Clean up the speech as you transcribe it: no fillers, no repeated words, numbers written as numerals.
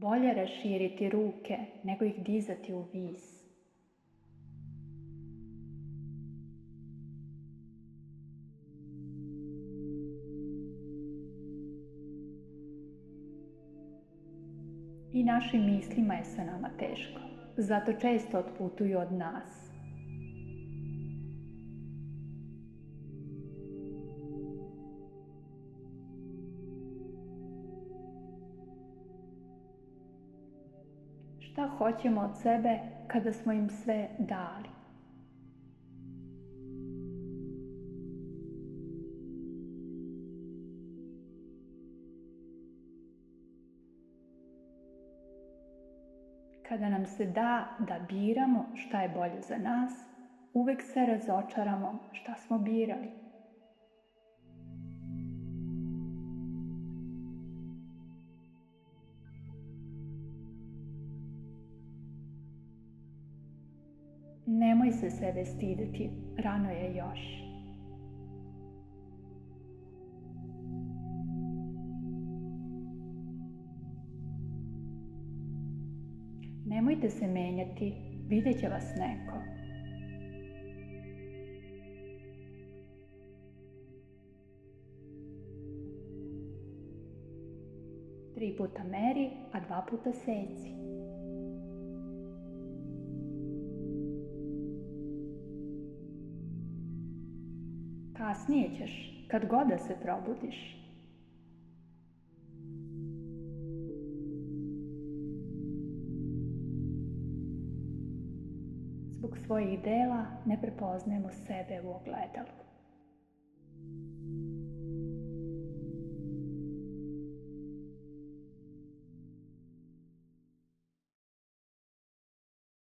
Bolje raširiti ruke nego ih dizati u vis. I našim mislima je sa nama teško, zato često otputuju od nas. Šta hoćemo od sebe kada smo im sve dali? Kada nam se da biramo šta je bolje za nas, uvek se razočaramo šta smo birali. Nemoj se sebe stideti, rano je još. Nemojte se menjati, vidjet će vas neko. Tri puta meri, a 2 puta seci. Kasnije ćeš, kad god da se probudiš. Zbog svojih dela ne prepoznajemo sebe u ogledalu.